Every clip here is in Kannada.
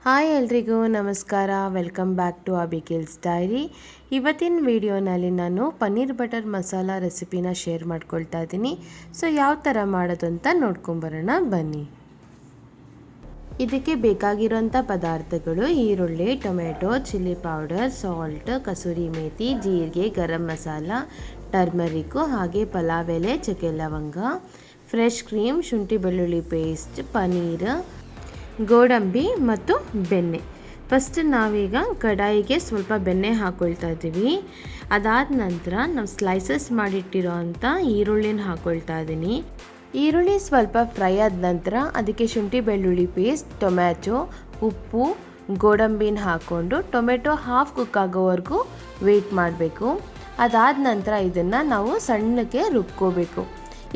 ಹಾಯ್ ಎಲ್ರಿಗೂ ನಮಸ್ಕಾರ, ವೆಲ್ಕಮ್ ಬ್ಯಾಕ್ ಟು ಅಬಿಗೇಲ್ಸ್ ಡೈರಿ. ಇವತ್ತಿನ ವಿಡಿಯೋನಲ್ಲಿ ನಾನು ಪನ್ನೀರ್ ಬಟರ್ ಮಸಾಲ ರೆಸಿಪಿನ ಶೇರ್ ಮಾಡ್ಕೊಳ್ತಾ ಇದ್ದೀನಿ. ಸೊ ಯಾವ ಥರ ಮಾಡೋದು ಅಂತ ನೋಡ್ಕೊಂಬರೋಣ ಬನ್ನಿ. ಇದಕ್ಕೆ ಬೇಕಾಗಿರೋಂಥ ಪದಾರ್ಥಗಳು: ಈರುಳ್ಳಿ, tomato, chilli powder, salt, kasuri methi, ಜೀರಿಗೆ, ಗರಂ ಮಸಾಲ, ಟರ್ಮರಿಕ್ಕು, ಹಾಗೆ ಪಲಾವ್ ಎಲೆ, ಚಕ್ಕೆ ಲವಂಗ, ಫ್ರೆಶ್ ಕ್ರೀಮ್, ಶುಂಠಿ ಬೆಳ್ಳುಳ್ಳಿ ಪೇಸ್ಟ್, ಪನ್ನೀರ್, ಗೋಡಂಬಿ ಮತ್ತು ಬೆಣ್ಣೆ. ಫಸ್ಟ್ ನಾವೀಗ ಕಡಾಯಿಗೆ ಸ್ವಲ್ಪ ಬೆಣ್ಣೆ ಹಾಕ್ಕೊಳ್ತಾ ಇದ್ದೀವಿ. ಅದಾದ ನಂತರ ನಾವು ಸ್ಲೈಸಸ್ ಮಾಡಿಟ್ಟಿರೋ ಅಂಥ ಈರುಳ್ಳಿನ ಹಾಕ್ಕೊಳ್ತಾ ಇದ್ದೀನಿ. ಈರುಳ್ಳಿ ಸ್ವಲ್ಪ ಫ್ರೈ ಆದ ನಂತರ ಅದಕ್ಕೆ ಶುಂಠಿ ಬೆಳ್ಳುಳ್ಳಿ ಪೇಸ್ಟ್, ಟೊಮ್ಯಾಟೊ, ಉಪ್ಪು, ಗೋಡಂಬಿನ ಹಾಕ್ಕೊಂಡು ಟೊಮೆಟೊ ಹಾಫ್ ಕುಕ್ ಆಗೋವರೆಗೂ ವೆಯ್ಟ್ ಮಾಡಬೇಕು. ಅದಾದ ನಂತರ ಇದನ್ನು ನಾವು ಸಣ್ಣಕ್ಕೆ ರುಬ್ಕೋಬೇಕು.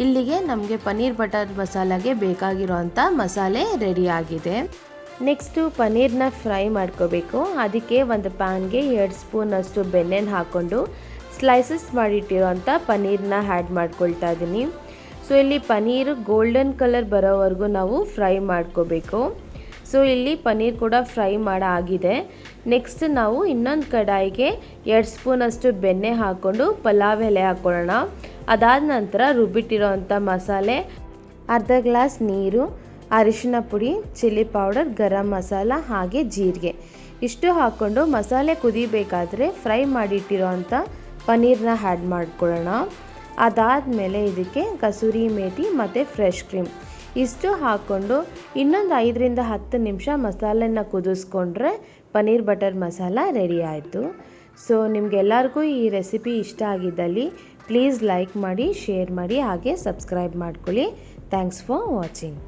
ಇಲ್ಲಿಗೆ ನಮಗೆ ಪನ್ನೀರ್ ಬಟರ್ ಮಸಾಲಾಗೆ ಬೇಕಾಗಿರೋವಂಥ ಮಸಾಲೆ ರೆಡಿ ಆಗಿದೆ. ನೆಕ್ಸ್ಟು ಪನ್ನೀರ್ನ ಫ್ರೈ ಮಾಡ್ಕೋಬೇಕು. ಅದಕ್ಕೆ ಒಂದು ಪ್ಯಾನ್ಗೆ 2 ಸ್ಪೂನಷ್ಟು ಬೆಣ್ಣೆನ ಹಾಕ್ಕೊಂಡು ಸ್ಲೈಸಸ್ ಮಾಡಿಟ್ಟಿರೋಂಥ ಪನ್ನೀರನ್ನ ಆ್ಯಡ್ ಮಾಡ್ಕೊಳ್ತಾ ಇದ್ದೀನಿ. ಸೊ ಇಲ್ಲಿ ಪನ್ನೀರು ಗೋಲ್ಡನ್ ಕಲರ್ ಬರೋವರೆಗೂ ನಾವು ಫ್ರೈ ಮಾಡ್ಕೋಬೇಕು. ಸೊ ಇಲ್ಲಿ ಪನ್ನೀರ್ ಕೂಡ ಫ್ರೈ ಆಗಿದೆ. ನೆಕ್ಸ್ಟ್ ನಾವು ಇನ್ನೊಂದು ಕಡಾಯಿಗೆ 2 ಸ್ಪೂನಷ್ಟು ಬೆಣ್ಣೆ ಹಾಕ್ಕೊಂಡು ಪಲಾವ್ ಎಲೆ ಹಾಕ್ಕೊಳ್ಳೋಣ. ಅದಾದ ನಂತರ ರುಬ್ಬಿಟ್ಟಿರೋಂಥ ಮಸಾಲೆ, ಅರ್ಧ ಗ್ಲಾಸ್ ನೀರು, ಅರಿಶಿನ ಪುಡಿ, ಚಿಲ್ಲಿ ಪೌಡರ್, ಗರಂ ಮಸಾಲ, ಹಾಗೆ ಜೀರಿಗೆ ಇಷ್ಟು ಹಾಕ್ಕೊಂಡು ಮಸಾಲೆ ಕುದಿಬೇಕಾದ್ರೆ ಫ್ರೈ ಮಾಡಿಟ್ಟಿರೋಂಥ ಪನ್ನೀರನ್ನ ಆ್ಯಡ್ ಮಾಡ್ಕೊಳ್ಳೋಣ. ಅದಾದಮೇಲೆ ಇದಕ್ಕೆ ಕಸೂರಿ ಮೇಥಿ ಮತ್ತು ಫ್ರೆಶ್ ಕ್ರೀಮ್ ಇಷ್ಟು ಹಾಕ್ಕೊಂಡು ಇನ್ನೊಂದು 5ರಿಂದ 10 ನಿಮಿಷ ಮಸಾಲೆನ ಕುದಿಸ್ಕೊಂಡ್ರೆ ಪನ್ನೀರ್ ಬಟರ್ ಮಸಾಲ ರೆಡಿ ಆಯಿತು. ಸೊ ನಿಮಗೆಲ್ಲರಿಗೂ ಈ ರೆಸಿಪಿ ಇಷ್ಟ ಆಗಿದ್ದಲ್ಲಿ ಪ್ಲೀಸ್ ಲೈಕ್ ಮಾಡಿ, ಶೇರ್ ಮಾಡಿ, ಹಾಗೆ ಸಬ್ಸ್ಕ್ರೈಬ್ ಮಾಡ್ಕೊಳ್ಳಿ. Thanks for watching.